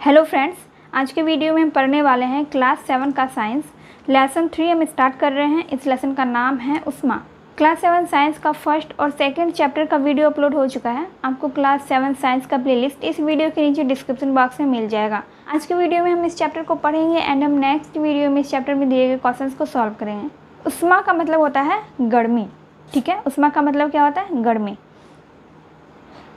Hello friends, आज के video में हम पढ़ने वाले हैं क्लास 7 का साइंस। लेसन 3 हम स्टार्ट कर रहे हैं। इस लेसन का नाम है उष्मा। क्लास 7 साइंस का फर्स्ट और सेकंड चैप्टर का वीडियो अपलोड हो चुका है। आपको क्लास 7 साइंस का प्लेलिस्ट इस वीडियो के नीचे डिस्क्रिप्शन बॉक्स में मिल जाएगा। आज के वीडियो में हम इस चैप्टर को पढ़ेंगे एंड हम नेक्स्ट वीडियो में इस चैप्टर में दिए गए क्वेश्चंस को सॉल्व करेंगे। उष्मा का मतलब होता है गर्मी। ठीक है, उष्मा का मतलब क्या होता है? गर्मी।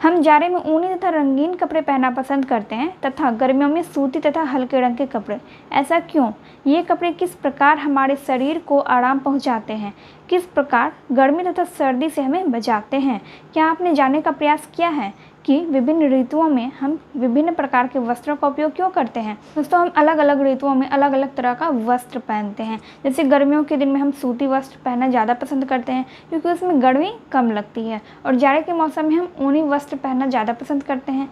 हम जाड़े में ऊनी तथा रंगीन कपड़े पहनना पसंद करते हैं तथा गर्मियों में सूती तथा हल्के रंग के कपड़े। ऐसा क्यों? ये कपड़े किस प्रकार हमारे शरीर को आराम पहुंचाते हैं? किस प्रकार गर्मी तथा सर्दी से हमें बचाते हैं? क्या आपने जानने का प्रयास किया है कि विभिन्न ऋतुओं में हम विभिन्न प्रकार के वस्त्रों का उपयोग क्यों करते हैं? दोस्तों, हम अलग अलग ऋतुओं में अलग अलग तरह का वस्त्र पहनते हैं। जैसे गर्मियों के दिन में हम सूती वस्त्र पहनना ज़्यादा पसंद करते हैं क्योंकि उसमें गर्मी कम लगती है, और जाड़े के मौसम में हम ऊनी वस्त्र पहनना ज़्यादा पसंद करते हैं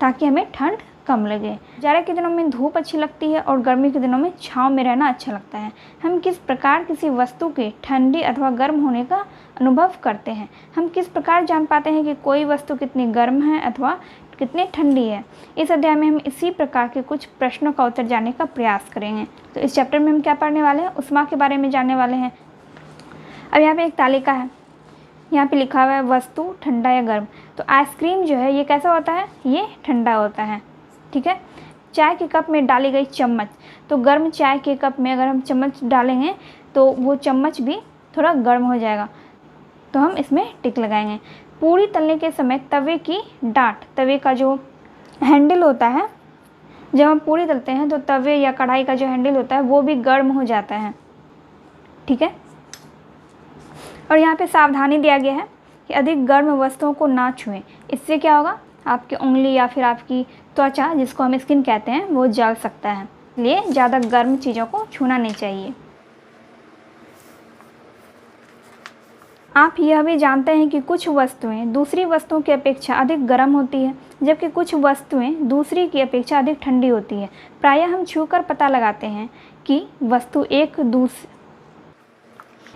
ताकि हमें ठंड कम लगे। जाड़े के दिनों में धूप अच्छी लगती है और गर्मी के दिनों में छांव में रहना अच्छा लगता है। हम किस प्रकार किसी वस्तु के ठंडी अथवा गर्म होने का अनुभव करते हैं? हम किस प्रकार जान पाते हैं कि कोई वस्तु कितनी गर्म है अथवा कितनी ठंडी है? इस अध्याय में हम इसी प्रकार के कुछ प्रश्नों का उत्तर जानने का प्रयास करेंगे। तो इस चैप्टर में हम क्या पढ़ने वाले हैं? उष्मा के बारे में जानने वाले हैं। अब यहाँ पे एक तालिका है, यहाँ पे लिखा हुआ है वस्तु ठंडा या गर्म। तो आइसक्रीम जो है ये कैसा होता है? ये ठंडा होता है। ठीक है। चाय के कप में डाली गई चम्मच, तो गर्म चाय के कप में अगर हम चम्मच डालेंगे तो वो चम्मच भी थोड़ा गर्म हो जाएगा, तो हम इसमें टिक लगाएंगे। पूरी तलने के समय तवे की डाँट, तवे का जो हैंडल होता है, जब हम पूरी तलते हैं तो तवे या कढ़ाई का जो हैंडल होता है वो भी गर्म हो जाता है। ठीक है। और यहाँ पे सावधानी दिया गया है कि अधिक गर्म वस्तुओं को ना छुएं। इससे क्या होगा? आपकी उंगली या फिर आपकी त्वचा, जिसको हम स्किन कहते हैं, वो जल सकता है। इसलिए ज़्यादा गर्म चीज़ों को छूना नहीं चाहिए। आप यह भी जानते हैं कि कुछ वस्तुएं दूसरी वस्तुओं की अपेक्षा अधिक गर्म होती है, जबकि कुछ वस्तुएं दूसरी की अपेक्षा अधिक ठंडी होती है। प्रायः हम छूकर पता लगाते हैं कि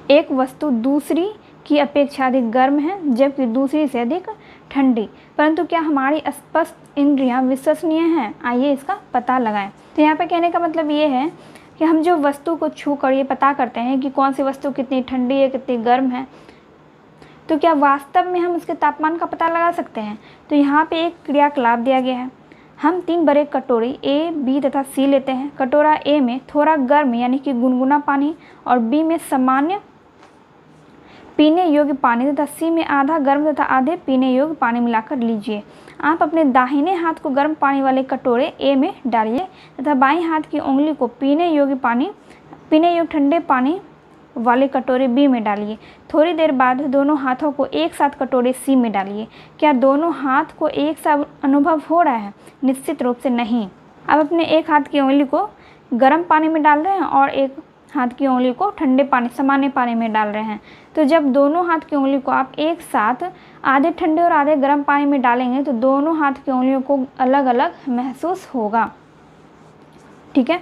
एक वस्तु दूसरी की अपेक्षा अधिक गर्म है जबकि दूसरी से अधिक ठंडी। परंतु क्या हमारी स्पष्ट इंद्रियां विश्वसनीय हैं? आइए इसका पता लगाएं। तो यहाँ पे कहने का मतलब ये है कि हम जो वस्तु को छू कर ये पता करते हैं कि कौन सी वस्तु कितनी ठंडी है, कितनी गर्म है, तो क्या वास्तव में हम उसके तापमान का पता लगा सकते हैं? तो यहाँ पे एक क्रियाकलाप दिया गया है। हम 3 बड़े कटोरी A, B तथा C लेते हैं। कटोरा A में थोड़ा गर्म यानी कि गुनगुना पानी और B में सामान्य पीने योग्य पानी तथा C में आधा गर्म तथा आधे पीने योग्य पानी मिलाकर लीजिए। आप अपने दाहिने हाथ को गर्म पानी वाले कटोरे A में डालिए तथा बाएं हाथ की उंगली को पीने योग्य ठंडे पानी वाले कटोरे B में डालिए। थोड़ी देर बाद दोनों हाथों को एक साथ कटोरे C में डालिए। क्या दोनों हाथ को एक साथ अनुभव हो रहा है? निश्चित रूप से नहीं। आप अपने एक हाथ की उंगली को गर्म पानी में डाल रहे हैं और एक हाथ की उंगली को ठंडे पानी, सामान्य पानी में डाल रहे हैं। तो जब दोनों हाथ की उंगली को आप एक साथ आधे ठंडे और आधे गर्म पानी में डालेंगे तो दोनों हाथ की उंगलियों को अलग अलग महसूस होगा। ठीक है।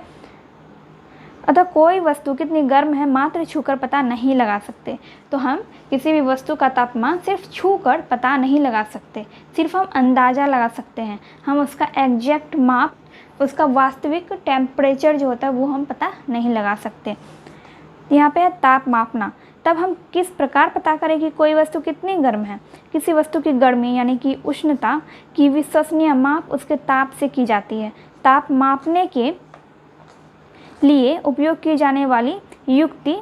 अतः कोई वस्तु कितनी गर्म है मात्र छूकर पता नहीं लगा सकते। तो हम किसी भी वस्तु का तापमान सिर्फ छूकर पता नहीं लगा सकते, सिर्फ हम अंदाज़ा लगा सकते हैं। हम उसका एग्जैक्ट माप, उसका वास्तविक टेम्परेचर जो होता है वो हम पता नहीं लगा सकते। यहाँ पे है ताप मापना। तब हम किस प्रकार पता करें कि कोई वस्तु कितनी गर्म है? किसी वस्तु की गर्मी यानी कि उष्णता की विश्वसनीय माप उसके ताप से की जाती है। ताप मापने के लिए उपयोग की जाने वाली युक्ति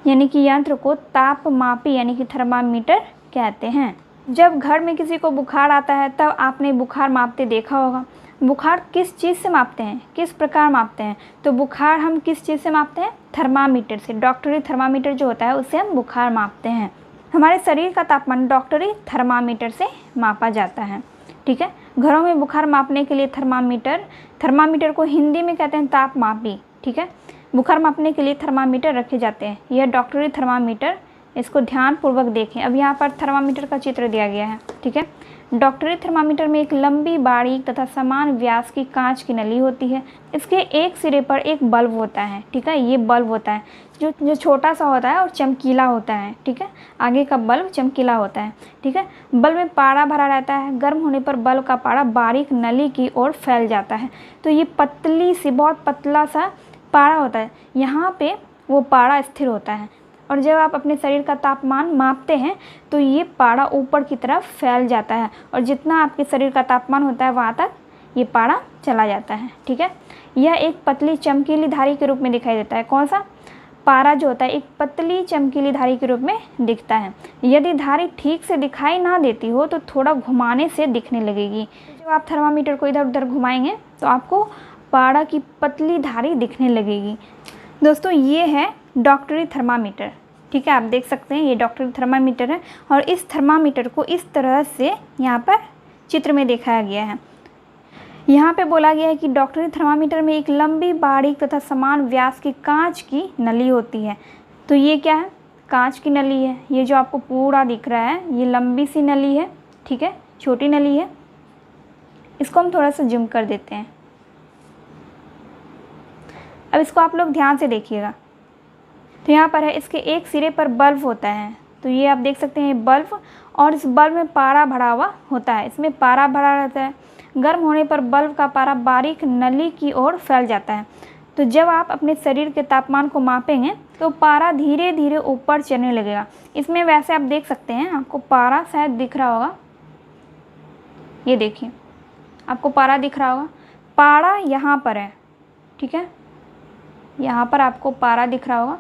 यानी कि यंत्र को तापमापी यानी कि थर्मामीटर कहते हैं। जब घर में किसी को बुखार आता है तब आपने बुखार मापते देखा होगा। बुखार किस चीज़ से मापते हैं? किस प्रकार मापते हैं? तो बुखार हम किस चीज़ से मापते हैं? थर्मामीटर से। डॉक्टरी थर्मामीटर जो होता है उससे हम बुखार मापते हैं। हमारे शरीर का तापमान डॉक्टरी थर्मामीटर से मापा जाता है। ठीक है। घरों में बुखार मापने के लिए थर्मामीटर को हिंदी में कहते हैं तापमापी। ठीक है। बुखार मापने के लिए थर्मामीटर रखे जाते हैं। यह डॉक्टरी थर्मामीटर, इसको ध्यानपूर्वक देखें। अब यहाँ पर थर्मामीटर का चित्र दिया गया है। ठीक है। डॉक्टरी थर्मामीटर में एक लंबी बारीक तथा समान व्यास की कांच की नली होती है। इसके एक सिरे पर एक बल्ब होता है, ठीक है, ये बल्ब होता है जो छोटा सा होता है और चमकीला होता है, ठीक है, आगे का बल्ब चमकीला होता है, ठीक है। बल्ब में पारा भरा रहता है। गर्म होने पर बल्ब का पारा बारीक नली की ओर फैल जाता है। तो ये पतली सी, बहुत पतला सा पारा होता है, यहाँ पे वो पारा स्थिर होता है। और जब आप अपने शरीर का तापमान मापते हैं तो ये पारा ऊपर की तरफ फैल जाता है और जितना आपके शरीर का तापमान होता है वहाँ तक ये पारा चला जाता है, ठीक है। यह एक पतली चमकीली धारी के रूप में दिखाई देता है। कौन सा? पारा जो होता है एक पतली चमकीली धारी के रूप में दिखता है। यदि धारी ठीक से दिखाई ना देती हो तो थोड़ा घुमाने से दिखने लगेगी। जब आप थर्मामीटर को इधर उधर घुमाएंगे तो आपको पारा की पतली धारी दिखने लगेगी। दोस्तों, ये है डॉक्टरी थर्मामीटर, ठीक है, आप देख सकते हैं ये डॉक्टरी थर्मामीटर है। और इस थर्मामीटर को इस तरह से यहाँ पर चित्र में दिखाया गया है। यहाँ पे बोला गया है कि डॉक्टरी थर्मामीटर में एक लंबी बारीक तथा समान व्यास की कांच की नली होती है। तो ये क्या है? कांच की नली है। ये जो आपको पूरा दिख रहा है ये लंबी सी नली है, ठीक है, छोटी नली है। इसको हम थोड़ा सा जूम कर देते हैं। अब इसको आप लोग ध्यान से देखिएगा। तो यहाँ पर है, इसके एक सिरे पर बल्ब होता है। तो ये आप देख सकते हैं, ये बल्ब, और इस बल्ब में पारा भरा हुआ होता है। इसमें पारा भरा रहता है। गर्म होने पर बल्ब का पारा बारीक नली की ओर फैल जाता है। तो जब आप अपने शरीर के तापमान को मापेंगे तो पारा धीरे धीरे ऊपर चलने लगेगा। इसमें वैसे आप देख सकते हैं, आपको पारा शायद दिख रहा होगा, ये देखिए, आपको पारा दिख रहा होगा। पारा यहाँ पर है, ठीक है, यहाँ पर आपको पारा दिख रहा होगा।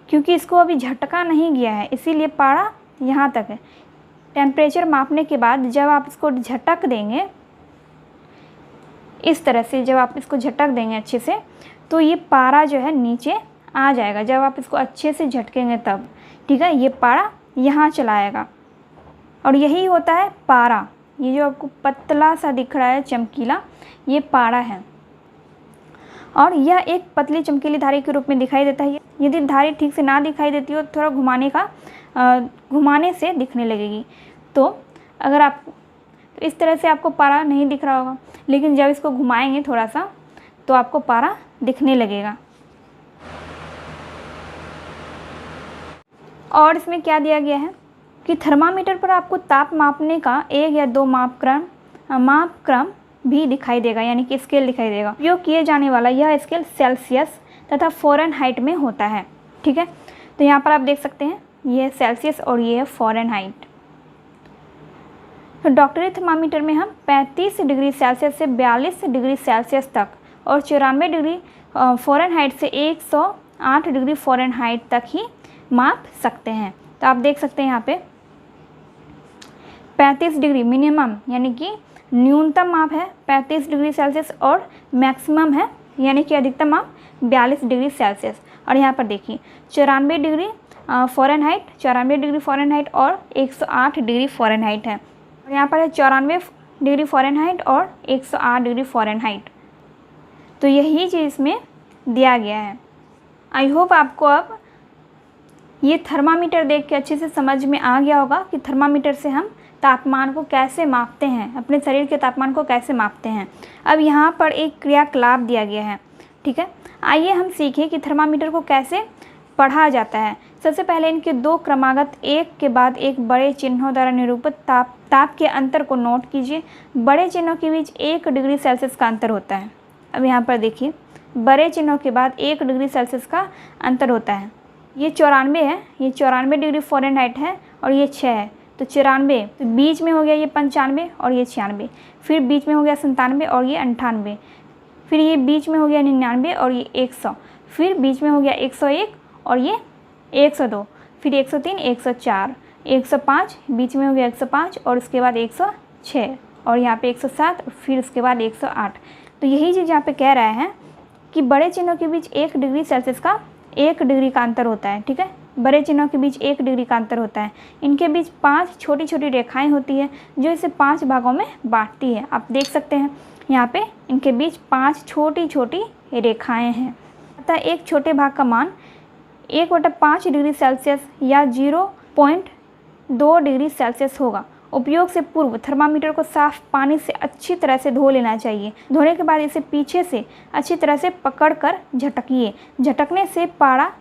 क्योंकि इसको अभी झटका नहीं गया है इसीलिए पारा यहाँ तक है। टेम्परेचर मापने के बाद जब आप इसको झटक देंगे, इस तरह से जब आप इसको झटक देंगे अच्छे से, तो ये पारा जो है नीचे आ जाएगा। जब आप इसको अच्छे से झटकेंगे तब, ठीक है, ये पारा यहाँ चला आएगा। और यही होता है पारा। ये जो आपको पतला सा दिख रहा है चमकीला, ये पारा है। और यह एक पतली चमकीली धारी के रूप में दिखाई देता है। यदि धारी ठीक से ना दिखाई देती हो तो थोड़ा घुमाने से दिखने लगेगी। तो अगर आप इस तरह से आपको पारा नहीं दिख रहा होगा, लेकिन जब इसको घुमाएंगे थोड़ा सा तो आपको पारा दिखने लगेगा। और इसमें क्या दिया गया है कि थर्मामीटर पर आपको ताप मापने का एक या दो मापक्रम भी दिखाई देगा, यानी कि स्केल दिखाई देगा। उपयोग किए जाने वाला यह स्केल सेल्सियस तथा फ़ारेनहाइट में होता है, ठीक है। तो यहाँ पर आप देख सकते हैं, ये है सेल्सियस और ये है फ़ारेनहाइट। तो डॉक्टरी थर्मामीटर में हम 35 डिग्री सेल्सियस से 42 डिग्री सेल्सियस तक और 94 डिग्री फ़ारेनहाइट से 108 डिग्री फ़ारेनहाइट तक ही माप सकते हैं। तो आप देख सकते हैं यहाँ पे 35 डिग्री मिनिमम यानी कि न्यूनतम माप है 35 डिग्री सेल्सियस और मैक्सिमम है यानी कि अधिकतम माप 42 डिग्री सेल्सियस। और यहाँ पर देखिए 94 डिग्री फ़ारेनहाइट, 94 डिग्री फ़ारेनहाइट और 108 डिग्री फ़ारेनहाइट है। और यहाँ पर है 94 डिग्री फ़ारेनहाइट और 108 डिग्री फ़ारेनहाइट। तो यही चीज़ इसमें दिया गया है। आई होप आपको अब ये थर्मामीटर देख के अच्छे से समझ में आ गया होगा कि थर्मामीटर से हम तापमान को कैसे मापते हैं, अपने शरीर के तापमान को कैसे मापते हैं। अब यहाँ पर एक क्रियाकलाप दिया गया है, ठीक है। आइए हम सीखें कि थर्मामीटर को कैसे पढ़ा जाता है। सबसे पहले इनके दो क्रमागत एक के बाद एक बड़े चिन्हों द्वारा निरूपित ताप के अंतर को नोट कीजिए। बड़े चिन्हों के बीच 1 डिग्री सेल्सियस का अंतर होता है। अब यहाँ पर देखिए, बड़े चिन्हों के बाद 1 डिग्री सेल्सियस का अंतर होता है। ये 94 है, ये 94 डिग्री फ़ारेनहाइट है और ये 6 है। तो 94, तो बीच में हो गया ये 95 और ये 96, फिर बीच में हो गया 97 और ये 98, फिर ये बीच में हो गया 99 और ये 100, फिर बीच में हो गया 101 और ये 102, फिर 103, 104, 105, बीच में हो गया 105 और उसके बाद 106 और यहाँ पे 107 और फिर उसके बाद 108। तो यही चीज़ यहाँ पे कह रहा है कि बड़े चिन्हों के बीच 1 डिग्री सेल्सियस का 1 डिग्री का अंतर होता है, ठीक है। बड़े चिन्हों के बीच 1 डिग्री का अंतर होता है। इनके बीच 5 छोटी छोटी रेखाएं होती है जो इसे 5 भागों में बांटती है। आप देख सकते हैं यहाँ पे इनके बीच 5 छोटी छोटी रेखाएं हैं। अतः एक छोटे भाग का मान 1/5 डिग्री सेल्सियस या 0.2 डिग्री सेल्सियस होगा उपयोग से पूर्व थर्मामीटर को साफ पानी से अच्छी तरह से धो लेना चाहिए। धोने के बाद इसे पीछे से अच्छी तरह से पकड़कर झटकिए। झटकने से पारा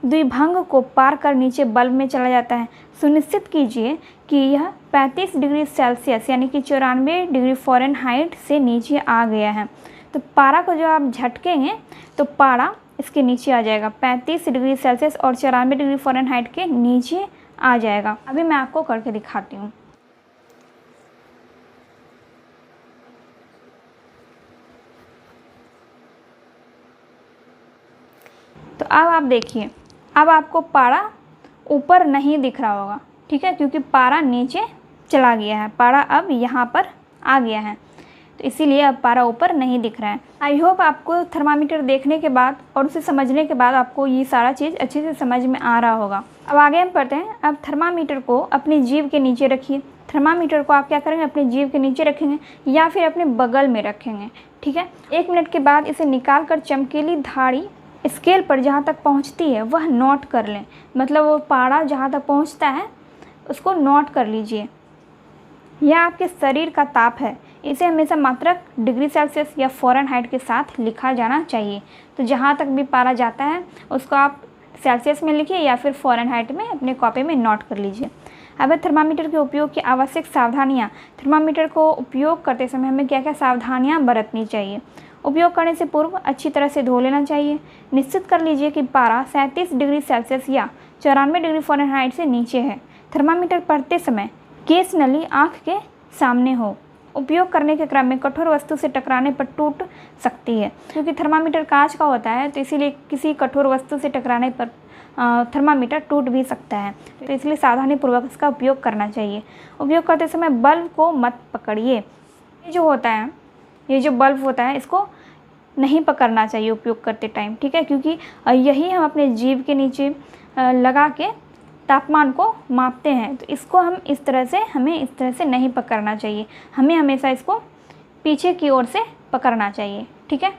द्विभंग को पार कर नीचे बल्ब में चला जाता है। सुनिश्चित कीजिए कि यह 35 डिग्री सेल्सियस यानी कि 94 डिग्री फ़ारेनहाइट से नीचे आ गया है। तो पारा को जब आप झटकेंगे तो पारा इसके नीचे आ जाएगा, 35 डिग्री सेल्सियस और 94 डिग्री फ़ारेनहाइट के नीचे आ जाएगा। अभी मैं आपको करके दिखाती हूँ। तो अब आप देखिए, अब आपको पारा ऊपर नहीं दिख रहा होगा, ठीक है, क्योंकि पारा नीचे चला गया है। पारा अब यहाँ पर आ गया है, तो इसीलिए अब पारा ऊपर नहीं दिख रहा है। आई होप आपको थर्मामीटर देखने के बाद और उसे समझने के बाद आपको ये सारा चीज़ अच्छे से समझ में आ रहा होगा। अब आगे हम पढ़ते हैं। अब थर्मामीटर को अपनी जीभ के नीचे रखिए। थर्मामीटर को आप क्या करेंगे, अपनी जीभ के नीचे रखेंगे या फिर अपने बगल में रखेंगे, ठीक है। 1 मिनट के बाद इसे निकाल कर चमकीली धारी स्केल पर जहाँ तक पहुँचती है वह नोट कर लें। मतलब वो पारा जहाँ तक पहुँचता है उसको नोट कर लीजिए। यह आपके शरीर का ताप है। इसे हमेशा मात्रक डिग्री सेल्सियस या फ़ारेनहाइट के साथ लिखा जाना चाहिए। तो जहाँ तक भी पारा जाता है उसको आप सेल्सियस में लिखिए या फिर फ़ारेनहाइट में अपने कॉपी में नोट कर लीजिए। अब थर्मामीटर के उपयोग की आवश्यक सावधानियाँ। थर्मामीटर को उपयोग करते समय हमें क्या क्या सावधानियाँ बरतनी चाहिए। उपयोग करने से पूर्व अच्छी तरह से धो लेना चाहिए। निश्चित कर लीजिए कि पारा 37 डिग्री सेल्सियस या 94 डिग्री फ़ारेनहाइट से नीचे है। थर्मामीटर पढ़ते समय केस नली आँख के सामने हो। उपयोग करने के क्रम में कठोर वस्तु से टकराने पर टूट सकती है। क्योंकि थर्मामीटर कांच का होता है तो इसीलिए किसी कठोर वस्तु से टकराने पर थर्मामीटर टूट भी सकता है। तो इसलिए सावधानीपूर्वक इसका उपयोग करना चाहिए। उपयोग करते समय बल्ब को मत पकड़िए। ये जो होता है, ये जो बल्ब होता है इसको नहीं पकड़ना चाहिए उपयोग करते टाइम, ठीक है, क्योंकि यही हम अपने जीभ के नीचे लगा के तापमान को मापते हैं। तो इसको हमें इस तरह से नहीं पकड़ना चाहिए। हमें हमेशा इसको पीछे की ओर से पकड़ना चाहिए, ठीक है।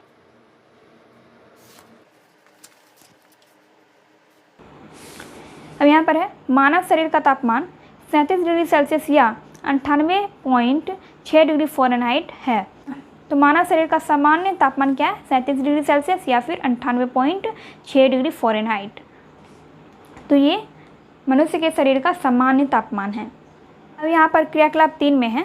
अब यहाँ पर है मानव शरीर का तापमान 37 डिग्री सेल्सियस या 98.6 डिग्री फ़ारेनहाइट है। तो मानव शरीर का सामान्य तापमान क्या है, 37 डिग्री सेल्सियस या फिर 98.6 डिग्री फ़ारेनहाइट। तो ये मनुष्य के शरीर का सामान्य तापमान है। अब यहाँ पर क्रियाकलाप 3 में है।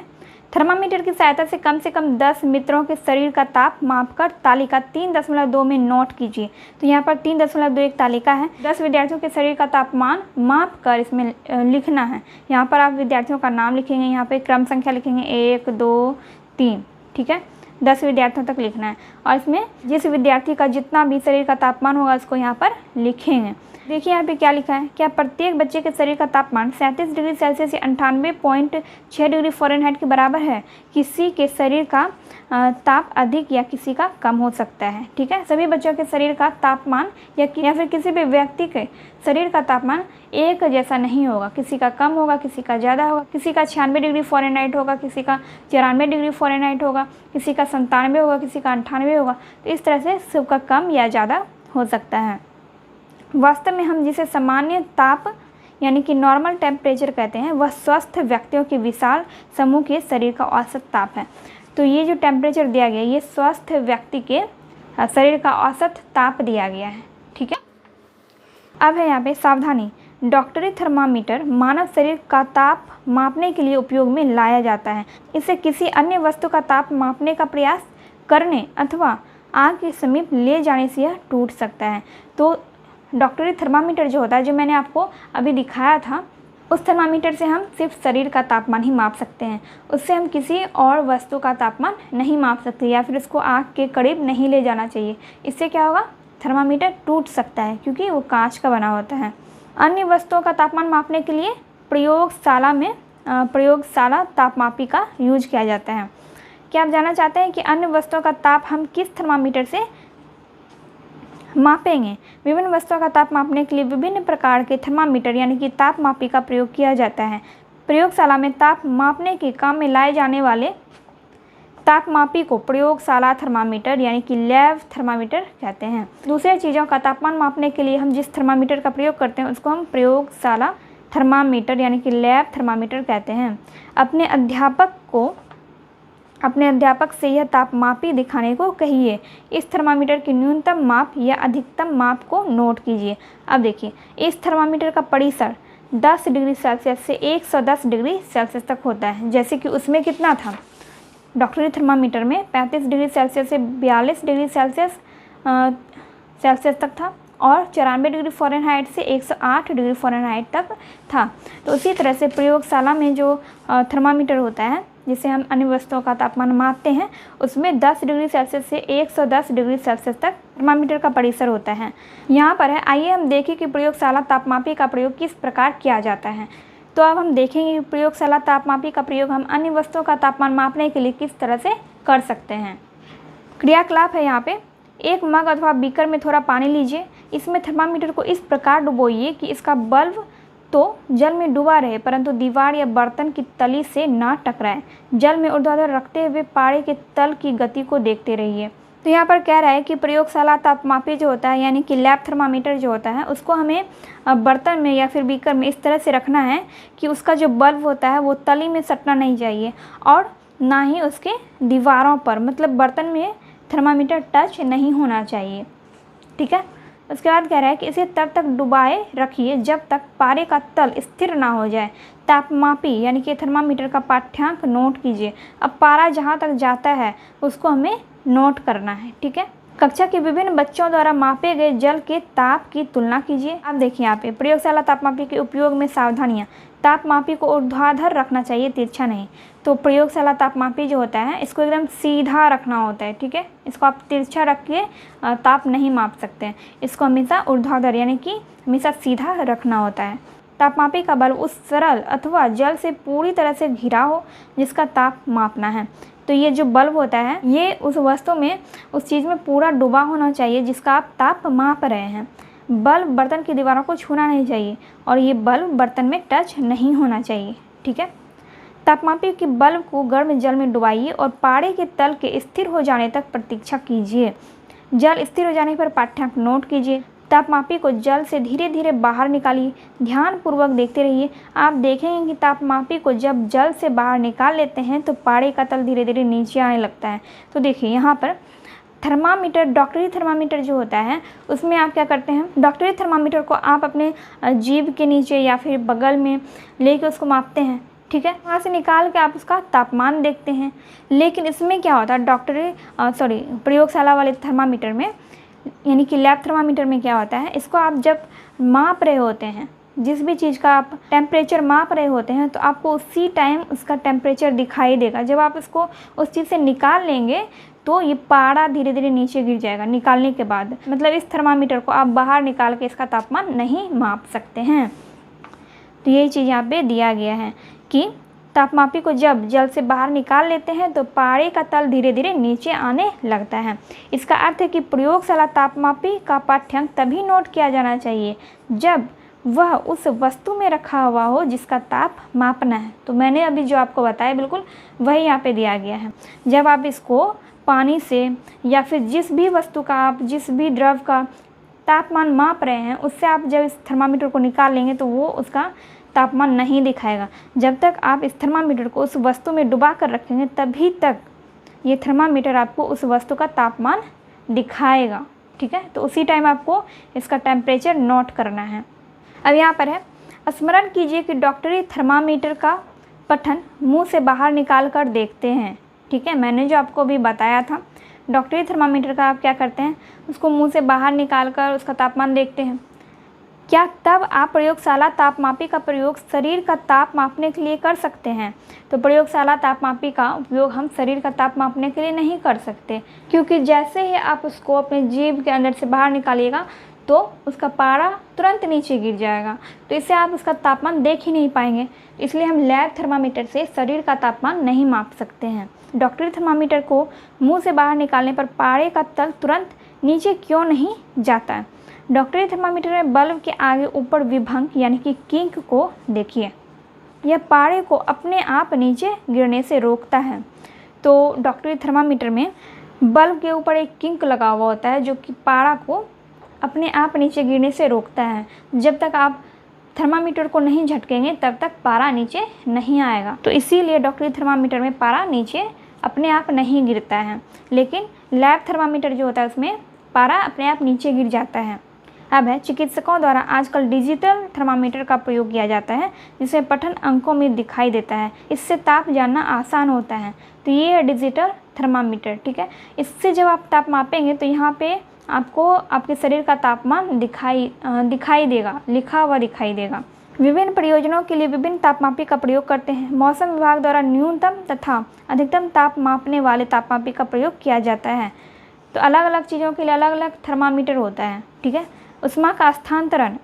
थर्मामीटर की सहायता से कम 10 मित्रों के शरीर का ताप मापकर तालिका 3.2 में नोट कीजिए। तो यहाँ पर 3.2 एक तालिका है। 10 विद्यार्थियों के शरीर का तापमान माप कर इसमें लिखना है। यहाँ पर आप विद्यार्थियों का नाम लिखेंगे, यहाँ पे क्रम संख्या लिखेंगे 1 2 3, ठीक है। 10 विद्यार्थियों तक लिखना है और इसमें जिस विद्यार्थी का जितना भी शरीर का तापमान होगा उसको यहाँ पर लिखेंगे। देखिए यहाँ पे क्या लिखा है, क्या प्रत्येक बच्चे के शरीर का तापमान 37 डिग्री सेल्सियस या 98.6 डिग्री फ़ारेनहाइट के बराबर है। किसी के शरीर का ताप अधिक या किसी का कम हो सकता है, ठीक है। सभी बच्चों के शरीर का तापमान या फिर किसी भी व्यक्ति के शरीर का तापमान एक जैसा नहीं होगा। किसी का कम होगा, किसी का ज़्यादा होगा, किसी का 96 डिग्री फ़ारेनहाइट होगा, किसी का 94 डिग्री फ़ारेनहाइट होगा, किसी का 97 होगा, किसी का 98 होगा। तो इस तरह से सबका कम या ज़्यादा हो सकता है। वास्तव में हम जिसे सामान्य ताप यानी कि नॉर्मल टेम्परेचर कहते हैं वह स्वस्थ व्यक्तियों के विशाल समूह के शरीर का औसत ताप है। तो ये जो टेम्परेचर दिया गया ये स्वस्थ व्यक्ति के शरीर का औसत ताप दिया गया है, ठीक है। अब है यहाँ पे सावधानी। डॉक्टरी थर्मामीटर मानव शरीर का ताप मापने के लिए उपयोग में लाया जाता है। इसे किसी अन्य वस्तु का ताप मापने का प्रयास करने अथवा आग के समीप ले जाने से यह टूट सकता है। तो डॉक्टरी थर्मामीटर जो होता है, जो मैंने आपको अभी दिखाया था, उस थर्मामीटर से हम सिर्फ शरीर का तापमान ही माप सकते हैं। उससे हम किसी और वस्तु का तापमान नहीं माप सकते या फिर उसको आग के करीब नहीं ले जाना चाहिए। इससे क्या होगा, थर्मामीटर टूट सकता है क्योंकि वो कांच का बना होता है। अन्य वस्तुओं का तापमान मापने के लिए प्रयोगशाला तापमापी का यूज किया जाता है। क्या आप जानना चाहते हैं कि अन्य वस्तुओं का ताप हम किस थर्मामीटर से मापेंगे? विभिन्न वस्तुओं का ताप मापने के लिए विभिन्न प्रकार के थर्मामीटर यानी कि तापमापी का प्रयोग किया जाता है। प्रयोगशाला में ताप मापने के काम में लाए जाने वाले तापमापी को प्रयोगशाला थर्मामीटर यानी कि लैब थर्मामीटर कहते हैं। दूसरे चीज़ों का तापमान मापने के लिए हम जिस थर्मामीटर का प्रयोग करते हैं उसको हम प्रयोगशाला थर्मामीटर यानी कि लैब थर्मामीटर कहते हैं। अपने अध्यापक से यह तापमापी दिखाने को कहिए। इस थर्मामीटर की न्यूनतम माप या अधिकतम माप को नोट कीजिए। अब देखिए, इस थर्मामीटर का परिसर 10 डिग्री सेल्सियस से 110 डिग्री सेल्सियस तक होता है। जैसे कि उसमें कितना था, डॉक्टरी थर्मामीटर में 35 डिग्री सेल्सियस से 42 डिग्री सेल्सियस तक था और 94 डिग्री फ़ारेनहाइट से 108 डिग्री फ़ारेनहाइट तक था। तो उसी तरह से प्रयोगशाला में जो थर्मामीटर होता है, जिसे हम अन्य वस्तुओं का तापमान मापते हैं, उसमें 10 डिग्री सेल्सियस से 110 डिग्री सेल्सियस तक थर्मामीटर का परिसर होता है। यहाँ पर है, आइए हम देखें कि प्रयोगशाला तापमापी का प्रयोग किस प्रकार किया जाता है। तो अब हम देखेंगे कि प्रयोगशाला तापमापी का प्रयोग हम अन्य वस्तुओं का तापमान मापने के लिए किस तरह से कर सकते हैं। क्रियाकलाप है यहाँ पे, एक मग अथवा बीकर में थोड़ा पानी लीजिए। इसमें थर्मामीटर को इस प्रकार डुबोइए कि इसका बल्ब तो जल में डूबा रहे परंतु दीवार या बर्तन की तली से ना टकराए। जल में ऊर्ध्वाधर रखते हुए पारे के तल की गति को देखते रहिए। तो यहाँ पर कह रहा है कि प्रयोगशाला तापमापी जो होता है यानी कि लैब थर्मामीटर जो होता है, उसको हमें बर्तन में या फिर बीकर में इस तरह से रखना है कि उसका जो बल्ब होता है वो तली में सटना नहीं चाहिए और ना ही उसके दीवारों पर, मतलब बर्तन में थर्मामीटर टच नहीं होना चाहिए। ठीक है। उसके बाद कह रहा है कि इसे तब तक डुबाए रखिए जब तक पारे का तल स्थिर ना हो जाए। तापमापी यानी कि थर्मामीटर का पाठ्यांक नोट कीजिए। अब पारा जहाँ तक जाता है उसको हमें नोट करना है। ठीक है। कक्षा के विभिन्न बच्चों द्वारा मापे गए जल के ताप की तुलना कीजिए। अब देखिए यहाँ पे प्रयोगशाला तापमापी के उपयोग में सावधानियाँ। तापमापी को ऊर्ध्वाधर रखना चाहिए, तिरछा नहीं। तो प्रयोगशाला तापमापी जो होता है इसको एकदम सीधा रखना होता है। ठीक है। इसको आप तिरछा रख के ताप नहीं माप सकते हैं। इसको हमेशा ऊर्ध्वाधर यानी कि हमेशा सीधा रखना होता है। तापमापी का बल्ब उस तरल अथवा जल से पूरी तरह से घिरा हो जिसका ताप मापना है। तो ये जो बल्ब होता है ये उस वस्तु में, उस चीज़ में पूरा डूबा होना चाहिए जिसका आप ताप माप रहे हैं। बल्ब बर्तन की दीवारों को छूना नहीं चाहिए और ये बल्ब बर्तन में टच नहीं होना चाहिए। ठीक है। तापमापी के बल्ब को गर्म जल में डुबाइए और पारे के तल के स्थिर हो जाने तक प्रतीक्षा कीजिए। जल स्थिर हो जाने पर पाठ्यांक नोट कीजिए। तापमापी को जल से धीरे धीरे बाहर निकालिए। ध्यानपूर्वक देखते रहिए। आप देखेंगे कि तापमापी को जब जल से बाहर निकाल लेते हैं तो पारे का तल धीरे धीरे नीचे आने लगता है। तो देखिए यहाँ पर थर्मामीटर, डॉक्टरी थर्मामीटर जो होता है उसमें आप क्या करते हैं, डॉक्टरी थर्मामीटर को आप अपने जीभ के नीचे या फिर बगल में लेके उसको मापते हैं। ठीक है। वहाँ से निकाल के आप उसका तापमान देखते हैं। लेकिन इसमें क्या होता है, प्रयोगशाला वाले थर्मामीटर में यानी कि लैब थर्मामीटर में क्या होता है, इसको आप जब माप रहे होते हैं, जिस भी चीज़ का आप टेम्परेचर माप रहे होते हैं तो आपको उसी टाइम उसका टेम्परेचर दिखाई देगा। जब आप इसको उस चीज़ से निकाल लेंगे तो ये पारा धीरे धीरे नीचे गिर जाएगा निकालने के बाद। मतलब इस थर्मामीटर को आप बाहर निकाल के इसका तापमान नहीं माप सकते हैं। तो यही चीज़ यहाँ पे दिया गया है कि तापमापी को जब जल से बाहर निकाल लेते हैं तो पारे का तल धीरे धीरे नीचे आने लगता है। इसका अर्थ है कि प्रयोगशाला तापमापी का पाठ्यांक तभी नोट किया जाना चाहिए जब वह उस वस्तु में रखा हुआ हो जिसका ताप मापना है। तो मैंने अभी जो आपको बताया बिल्कुल वही यहाँ पे दिया गया है। जब आप इसको पानी से या फिर जिस भी वस्तु का, आप जिस भी द्रव का तापमान माप रहे हैं उससे आप जब इस थर्मामीटर को निकाल लेंगे तो वो उसका तापमान नहीं दिखाएगा। जब तक आप इस थर्मामीटर को उस वस्तु में डुबा कर रखेंगे तभी तक ये थर्मामीटर आपको उस वस्तु का तापमान दिखाएगा। ठीक है। तो उसी टाइम आपको इसका टेम्परेचर नोट करना है। अब यहाँ पर है, स्मरण कीजिए कि डॉक्टरी थर्मामीटर का पठन मुंह से बाहर निकाल कर देखते हैं। ठीक है। मैंने जो आपको अभी बताया था, डॉक्टरी थर्मामीटर का आप क्या करते हैं, उसको मुंह से बाहर निकाल कर उसका तापमान देखते हैं। क्या तब आप प्रयोगशाला तापमापी का प्रयोग शरीर का ताप मापने के लिए कर सकते हैं? तो प्रयोगशाला तापमापी का उपयोग हम शरीर का ताप मापने के लिए नहीं कर सकते, क्योंकि जैसे ही आप उसको अपने जीभ के अंदर से बाहर निकालिएगा तो उसका पारा तुरंत नीचे गिर जाएगा। तो इससे आप उसका तापमान देख ही नहीं पाएंगे। इसलिए हम लैब थर्मामीटर से शरीर का तापमान नहीं माप सकते हैं। डॉक्टरी थर्मामीटर को मुँह से बाहर निकालने पर पारे का तल तुरंत नीचे क्यों नहीं जाता है? डॉक्टरी थर्मामीटर में बल्ब के आगे ऊपर विभंग यानी कि किंक को देखिए। यह पारे को अपने आप नीचे गिरने से रोकता है। तो डॉक्टरी थर्मामीटर में बल्ब के ऊपर एक किंक लगा हुआ होता है जो कि पारा को अपने आप नीचे गिरने से रोकता है। जब तक आप थर्मामीटर को नहीं झटकेंगे तब तक पारा नीचे नहीं आएगा। तो इसीलिए डॉक्टरी थर्मामीटर में पारा नीचे अपने आप नहीं गिरता है, लेकिन लैब थर्मामीटर जो होता है उसमें पारा अपने आप नीचे गिर जाता है। अब है चिकित्सकों द्वारा आजकल डिजिटल थर्मामीटर का प्रयोग किया जाता है, जिसमें पठन अंकों में दिखाई देता है। इससे ताप जानना आसान होता है। तो ये है डिजिटल थर्मामीटर, ठीक है। इससे जब आप ताप मापेंगे तो यहाँ पे आपको आपके शरीर का तापमान दिखाई देगा, लिखा हुआ दिखाई देगा। विभिन्न प्रयोजनों के लिए विभिन्न तापमापी का प्रयोग करते हैं। मौसम विभाग द्वारा न्यूनतम तथा अधिकतम ताप मापने वाले तापमापी का प्रयोग किया जाता है। तो अलग अलग चीज़ों के लिए अलग अलग थर्मामीटर होता है, ठीक है। उष्मा का स्थानांतरण,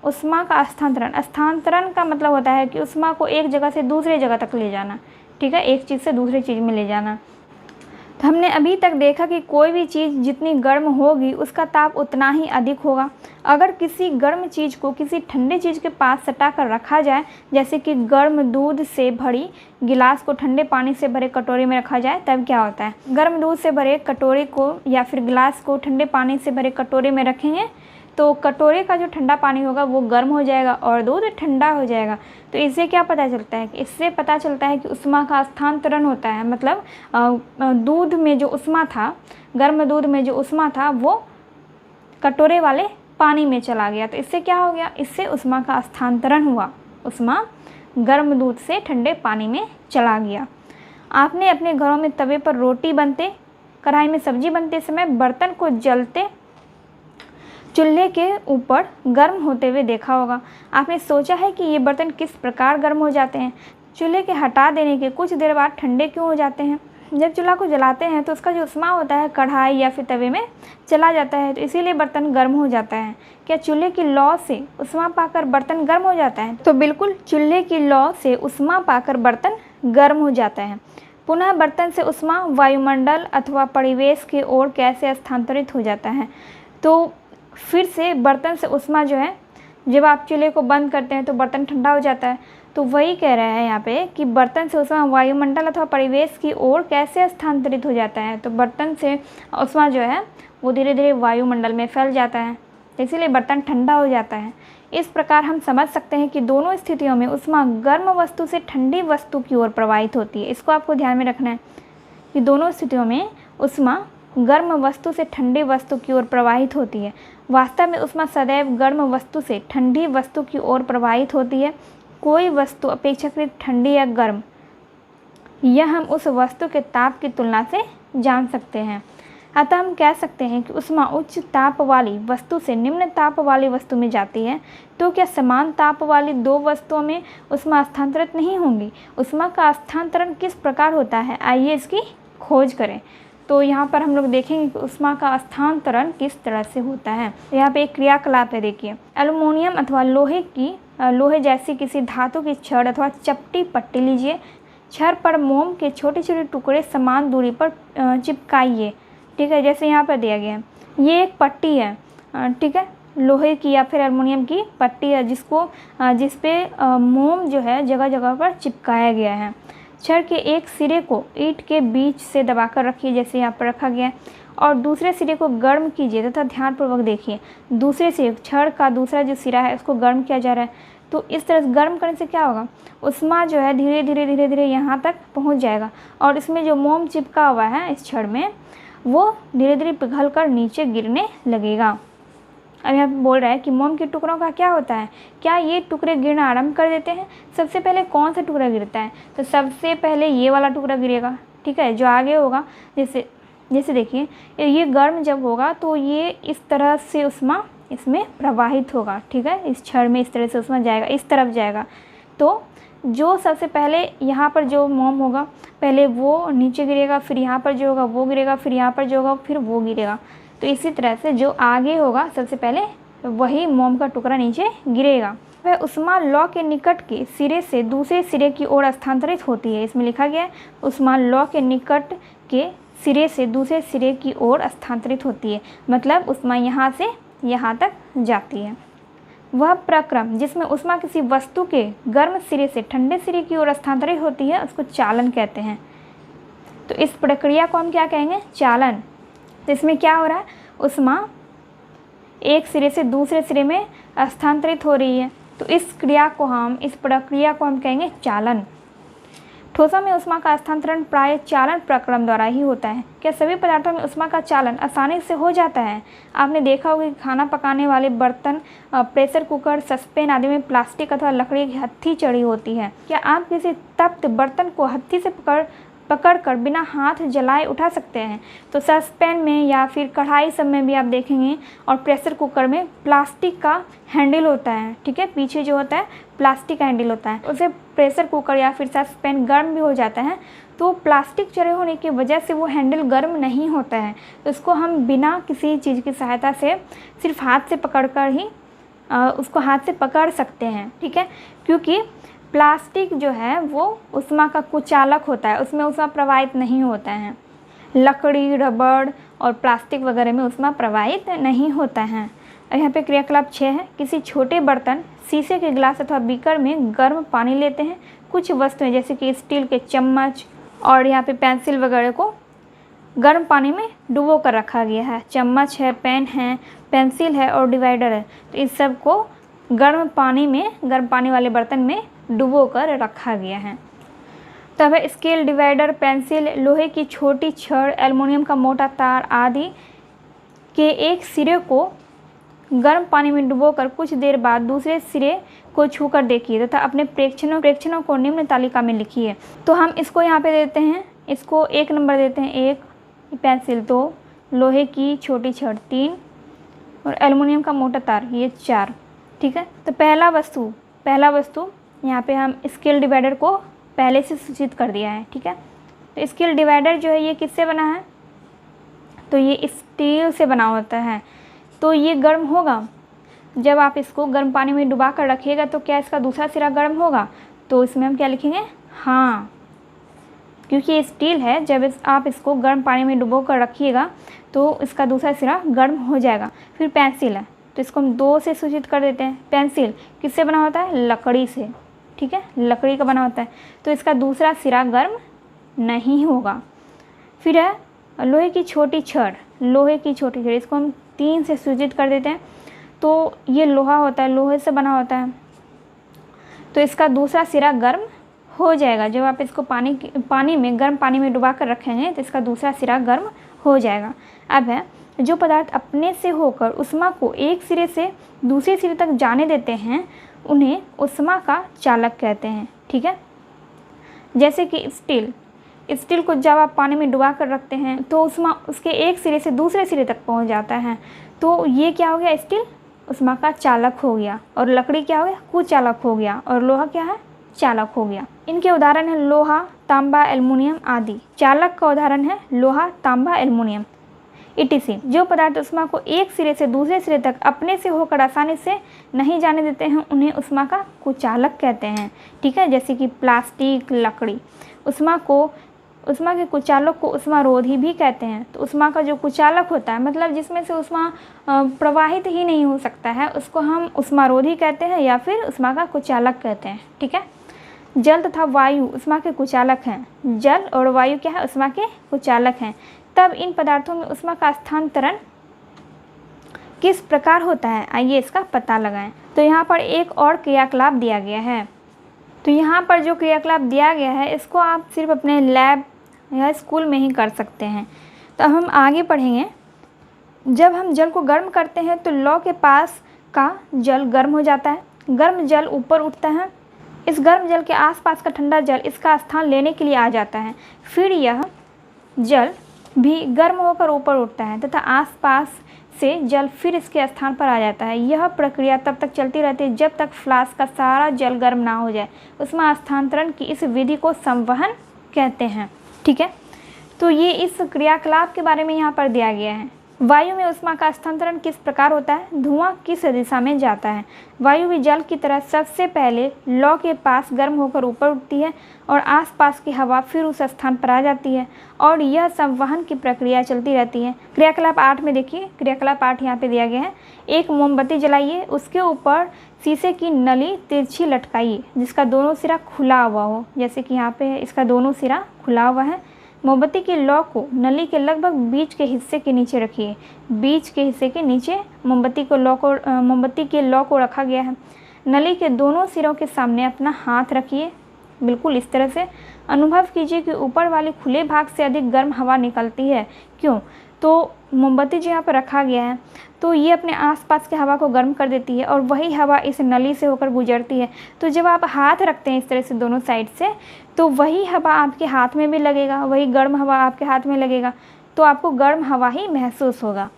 स्थानांतरण का मतलब होता है कि उष्मा को एक जगह से दूसरे जगह तक ले जाना, ठीक है, एक चीज़ से दूसरी चीज़ में ले जाना। तो हमने अभी तक देखा कि कोई भी चीज़ जितनी गर्म होगी उसका ताप उतना ही अधिक होगा। अगर किसी गर्म चीज़ को किसी ठंडे चीज़ के पास सटा कर रखा जाए, जैसे कि गर्म दूध से भरी गिलास को ठंडे पानी से भरे कटोरे में रखा जाए, तब क्या होता है, गर्म दूध से भरे कटोरे को या फिर गिलास को ठंडे पानी से भरे कटोरे में रखेंगे तो कटोरे का जो ठंडा पानी होगा वो गर्म हो जाएगा और दूध ठंडा हो जाएगा। तो इससे क्या पता चलता है, इससे पता चलता है कि उष्मा का स्थानांतरण होता है। मतलब दूध में जो उष्मा था, गर्म दूध में जो उष्मा था वो कटोरे वाले पानी में चला गया। तो इससे क्या हो गया, इससे उष्मा का स्थानांतरण हुआ, उष्मा गर्म दूध से ठंडे पानी में चला गया। आपने अपने घरों में तवे पर रोटी बनते, कढ़ाई में सब्जी बनते समय बर्तन को जलते चूल्हे के ऊपर गर्म होते हुए देखा होगा। आपने सोचा है कि ये बर्तन किस प्रकार गर्म हो जाते हैं। चूल्हे के हटा देने के कुछ देर बाद ठंडे क्यों हो जाते हैं। जब चूल्हा को जलाते हैं तो उसका जो उष्मा होता है कढ़ाई या फिर तवे में चला जाता है, तो इसीलिए बर्तन गर्म हो जाता है। क्या चूल्हे की लौ से उष्मा पाकर बर्तन गर्म हो जाता है? तो बिल्कुल, चूल्हे की लौ से उष्मा पाकर बर्तन गर्म हो जाता है। पुनः बर्तन से उष्मा वायुमंडल अथवा परिवेश की ओर कैसे स्थानांतरित हो जाता है। तो फिर से बर्तन से उष्मा जो है, जब आप चूल्हे को बंद करते हैं तो बर्तन ठंडा हो जाता है। तो वही कह रहा है यहाँ पे कि बर्तन से उष्मा वायुमंडल अथवा परिवेश की ओर कैसे स्थानांतरित हो जाता है। तो बर्तन से उष्मा जो है वो धीरे धीरे वायुमंडल में फैल जाता है, इसीलिए बर्तन ठंडा हो जाता है। इस प्रकार हम समझ सकते हैं कि दोनों स्थितियों में उष्मा गर्म वस्तु से ठंडी वस्तु की ओर प्रवाहित होती है। इसको आपको ध्यान में रखना है कि दोनों स्थितियों में उष्मा गर्म वस्तु से ठंडी वस्तु की ओर प्रवाहित होती है। वास्तव में उष्मा सदैव गर्म वस्तु से ठंडी वस्तु की ओर प्रवाहित होती है। कोई वस्तु अपेक्षाकृत ठंडी या गर्म, यह हम उस वस्तु के ताप की तुलना से जान सकते हैं। अतः हम कह सकते हैं कि उष्मा उच्च ताप वाली वस्तु से निम्न ताप वाली वस्तु में जाती है। तो क्या समान ताप वाली दो वस्तुओं में उष्मा स्थानांतरित नहीं होंगी? उष्मा का स्थानांतरण किस प्रकार होता है, आइए इसकी खोज करें। तो यहाँ पर हम लोग देखेंगे कि उष्मा का स्थानांतरण किस तरह से होता है। यहाँ पे एक क्रियाकलाप है, देखिए। एल्युमिनियम अथवा लोहे जैसी किसी धातु की छड़ अथवा चपटी पट्टी लीजिए। छड़ पर मोम के छोटे छोटे टुकड़े समान दूरी पर चिपकाइए, ठीक है, जैसे यहाँ पर दिया गया है। ये एक पट्टी है, ठीक है, लोहे की या फिर एल्युमिनियम की पट्टी है जिस पे मोम जो है जगह जगह पर चिपकाया गया है। छड़ के एक सिरे को ईंट के बीच से दबाकर रखिए, जैसे यहाँ पर रखा गया है, और दूसरे सिरे को गर्म कीजिए तथा ध्यानपूर्वक देखिए। दूसरे सिरे, छड़ का दूसरा जो सिरा है उसको गर्म किया जा रहा है। तो इस तरह से गर्म करने से क्या होगा, उष्मा जो है धीरे धीरे यहाँ तक पहुँच जाएगा और इसमें जो मोम चिपका हुआ है इस छड़ में वो धीरे धीरे पिघल कर नीचे गिरने लगेगा। अब यहाँ पे बोल रहा है कि मोम के टुकड़ों का क्या होता है, क्या ये टुकड़े गिरना आरंभ कर देते हैं? सबसे पहले कौन सा टुकड़ा गिरता है? तो सबसे पहले ये वाला टुकड़ा गिरेगा, ठीक है, जो आगे होगा। जैसे देखिए, ये गर्म जब होगा तो ये इस तरह से उष्मा इसमें प्रवाहित होगा, ठीक है, इस छड़ में इस तरह से उष्मा जाएगा, इस तरफ जाएगा। तो जो सबसे पहले यहाँ पर जो मोम होगा पहले वो नीचे गिरेगा, फिर यहाँ पर जो होगा वो गिरेगा, फिर यहाँ पर जो होगा फिर वो गिरेगा। तो इसी तरह से जो आगे होगा सबसे पहले वही मोम का टुकड़ा नीचे गिरेगा। वह उष्मा लौ के निकट के सिरे से दूसरे सिरे की ओर स्थानांतरित होती है। इसमें लिखा गया है उष्मा लौ के निकट के सिरे से दूसरे सिरे की ओर स्थानांतरित होती है, मतलब उष्मा यहाँ से यहाँ तक जाती है। वह प्रक्रम जिसमें उष्मा किसी वस्तु के गर्म सिरे से ठंडे सिरे की ओर स्थानांतरित होती है उसको चालन कहते हैं। तो इस प्रक्रिया को हम क्या कहेंगे, चालन। तो इसमें क्या हो रहा है, उष्मा एक सिरे से दूसरे सिरे में स्थानांतरित हो रही है, तो इस प्रक्रिया को हम कहेंगे चालन। ठोसों में ऊष्मा का स्थानांतरण प्राय चालन प्रक्रम द्वारा ही होता है। क्या सभी पदार्थों में ऊष्मा का चालन आसानी से हो जाता है? आपने देखा होगा कि खाना पकाने वाले बर्तन, प्रेशर कुकर, सस्पेन आदि में प्लास्टिक अथवा लकड़ी की हत्थी चढ़ी होती है। क्या आप किसी तप्त बर्तन को हत्थी से पकड़कर बिना हाथ जलाए उठा सकते हैं? तो सस्पेन में या फिर कढ़ाई सब में भी आप देखेंगे, और प्रेशर कुकर में प्लास्टिक का हैंडल होता है, ठीक है, पीछे जो होता है प्लास्टिक का हैंडल होता है। उसे प्रेशर कुकर या फिर सस्पेन गर्म भी हो जाता है, तो प्लास्टिक चढ़े होने की वजह से वो हैंडल गर्म नहीं होता है। तो इसको हम बिना किसी चीज़ की सहायता से सिर्फ हाथ से पकड़कर ही उसको हाथ से पकड़ सकते हैं, ठीक है, क्योंकि प्लास्टिक जो है वो ऊष्मा का कुचालक होता है, उसमें ऊष्मा प्रवाहित नहीं होता है। लकड़ी, रबड़ और प्लास्टिक वगैरह में ऊष्मा प्रवाहित नहीं होता है। और यहाँ पे क्रियाकलाप 6 है। किसी छोटे बर्तन, शीशे के गिलास अथवा बीकर में गर्म पानी लेते हैं। कुछ वस्तुएं जैसे कि स्टील के चम्मच और यहाँ पे पेंसिल वगैरह को गर्म पानी में डुबो कर रखा गया है। चम्मच है, पेन है, पेंसिल है और डिवाइडर है, तो इस सब को गर्म पानी वाले बर्तन में डुबो कर रखा गया है। तब है स्केल, डिवाइडर, पेंसिल, लोहे की छोटी छड़, एल्युमिनियम का मोटा तार आदि के एक सिरे को गर्म पानी में डुबोकर कुछ देर बाद दूसरे सिरे को छूकर देखिए तथा अपने प्रेक्षणों को निम्न तालिका में लिखिए। तो हम इसको यहाँ पे देते हैं, इसको 1 नंबर देते हैं, 1, पेंसिल 2, लोहे की छोटी छड़ 3 और एल्युमिनियम का मोटा तार ये 4, ठीक है। तो पहला वस्तु यहाँ पे हम स्केल डिवाइडर को पहले से सूचित कर दिया है, ठीक है। तो स्केल डिवाइडर जो है ये किससे बना है? तो ये स्टील से बना होता है। तो ये गर्म होगा, जब आप इसको गर्म पानी में डुबा कर रखिएगा तो क्या इसका दूसरा सिरा गर्म होगा? तो इसमें हम क्या लिखेंगे? हाँ, क्योंकि ये स्टील है, जब आप इसको गर्म पानी में डुबो कर रखिएगा तो इसका दूसरा सिरा गर्म हो जाएगा। फिर पेंसिल है, तो इसको हम 2 से सूचित कर देते हैं। पेंसिल किससे बना होता है? लकड़ी से, ठीक है, लकड़ी का बना होता है, तो इसका दूसरा सिरा गर्म नहीं होगा। फिर है लोहे की छोटी छड़, इसको हम 3 से सूचित कर देते हैं। तो ये लोहा होता है, लोहे से बना होता है, तो इसका दूसरा सिरा गर्म हो जाएगा। जब आप इसको गर्म पानी में डुबा कर रखेंगे तो इसका दूसरा सिरा गर्म हो जाएगा। अब है जो पदार्थ अपने से होकर ऊष्मा को एक सिरे से दूसरे सिरे तक जाने देते हैं उन्हें ऊष्मा का चालक कहते हैं, ठीक है। जैसे कि स्टील को जब आप पानी में डुबा कर रखते हैं तो ऊष्मा उसके एक सिरे से दूसरे सिरे तक पहुंच जाता है, तो ये क्या हो गया? स्टील ऊष्मा का चालक हो गया। और लकड़ी क्या हो गया? कुचालक हो गया। और लोहा क्या है? चालक हो गया। इनके उदाहरण है लोहा, तांबा, एल्युमिनियम आदि। चालक का उदाहरण है लोहा, तांबा, एल्युमिनियम etc। जो पदार्थ ऊष्मा को एक सिरे से दूसरे सिरे तक अपने से होकर आसानी से नहीं जाने देते हैं उन्हें ऊष्मा का कुचालक कहते हैं, ठीक है। जैसे कि प्लास्टिक, लकड़ी। ऊष्मा के कुचालक को ऊष्मारोधी भी कहते हैं। तो ऊष्मा का जो कुचालक होता है, मतलब जिसमें से ऊष्मा प्रवाहित ही नहीं हो सकता है, उसको हम ऊष्मारोधी कहते हैं या फिर ऊष्मा का कुचालक कहते हैं, ठीक है। जल तथा वायु ऊष्मा के कुचालक हैं। जल और वायु क्या है? ऊष्मा के कुचालक हैं। तब इन पदार्थों में ऊष्मा का स्थानांतरण किस प्रकार होता है? आइए इसका पता लगाएं। तो यहाँ पर एक और क्रियाकलाप दिया गया है। तो यहाँ पर जो क्रियाकलाप दिया गया है इसको आप सिर्फ अपने लैब या स्कूल में ही कर सकते हैं। तो अब हम आगे पढ़ेंगे। जब हम जल को गर्म करते हैं तो लौ के पास का जल गर्म हो जाता है। गर्म जल ऊपर उठता है। इस गर्म जल के आसपास का ठंडा जल इसका स्थान लेने के लिए आ जाता है। फिर यह जल भी गर्म होकर ऊपर उठता है तथा आसपास से जल फिर इसके स्थान पर आ जाता है। यह प्रक्रिया तब तक चलती रहती है जब तक फ्लास्क का सारा जल गर्म ना हो जाए। ऊष्मा स्थानांतरण की इस विधि को संवहन कहते हैं, ठीक है। तो ये इस क्रियाकलाप के बारे में यहाँ पर दिया गया है। वायु में ऊष्मा का स्थानांतरण किस प्रकार होता है? धुआं किस दिशा में जाता है? वायु भी जल की तरह सबसे पहले लौ के पास गर्म होकर ऊपर उठती है और आसपास की हवा फिर उस स्थान पर आ जाती है और यह संवहन की प्रक्रिया चलती रहती है। क्रियाकलाप 8 में देखिए, क्रियाकलाप 8 यहाँ पे दिया गया है। एक मोमबत्ती जलाइए, उसके ऊपर शीशे की नली तिरछी लटकाइए जिसका दोनों सिरा खुला हुआ हो। जैसे कि यहाँ पे इसका दोनों सिरा खुला हुआ है। मोमबत्ती की लौ को नली के लगभग बीच के हिस्से के नीचे रखिए। बीच के हिस्से के नीचे मोमबत्ती के लौ को रखा गया है। नली के दोनों सिरों के सामने अपना हाथ रखिए, बिल्कुल इस तरह से। अनुभव कीजिए कि ऊपर वाले खुले भाग से अधिक गर्म हवा निकलती है। क्यों? तो मोमबत्ती जो यहाँ पर रखा गया है तो ये अपने आसपास की हवा को गर्म कर देती है और वही हवा इस नली से होकर गुजरती है। तो जब आप हाथ रखते हैं इस तरह से दोनों साइड से, तो वही हवा आपके हाथ में भी लगेगा, वही गर्म हवा आपके हाथ में लगेगा, तो आपको गर्म हवा ही महसूस होगा।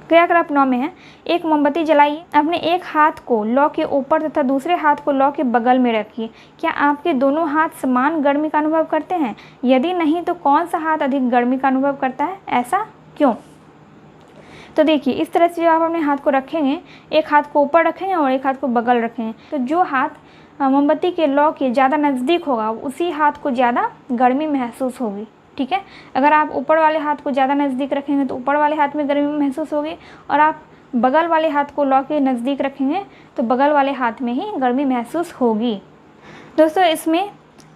क्रियाकलाप 9 में है, एक मोमबत्ती जलाइए। अपने एक हाथ को लौ के ऊपर तथा दूसरे हाथ को लौ के बगल में रखिए। क्या आपके दोनों हाथ समान गर्मी का अनुभव करते हैं? यदि नहीं तो कौन सा हाथ अधिक गर्मी का अनुभव करता है? ऐसा क्यों? तो देखिए, इस तरह से आप अपने हाथ को रखेंगे, एक हाथ को ऊपर रखेंगे और एक हाथ को बगल रखेंगे, तो जो हाथ मोमबत्ती के लौ के ज़्यादा नज़दीक होगा उसी हाथ को ज़्यादा गर्मी महसूस होगी। ठीक है, अगर आप ऊपर वाले हाथ को ज़्यादा नज़दीक रखेंगे तो ऊपर वाले हाथ में गर्मी महसूस होगी, और आप बगल वाले हाथ को लौ के नज़दीक रखेंगे तो बगल वाले हाथ में ही गर्मी महसूस होगी। दोस्तों, इसमें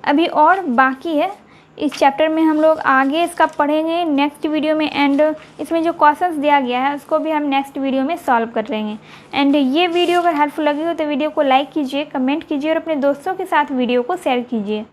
अभी और बाकी है, इस चैप्टर में हम लोग आगे इसका पढ़ेंगे नेक्स्ट वीडियो में, एंड इसमें जो क्वेश्चंस दिया गया है उसको भी हम नेक्स्ट वीडियो में सॉल्व कर लेंगे। एंड ये वीडियो अगर हेल्पफुल लगी हो तो वीडियो को लाइक कीजिए, कमेंट कीजिए और अपने दोस्तों के साथ वीडियो को शेयर कीजिए।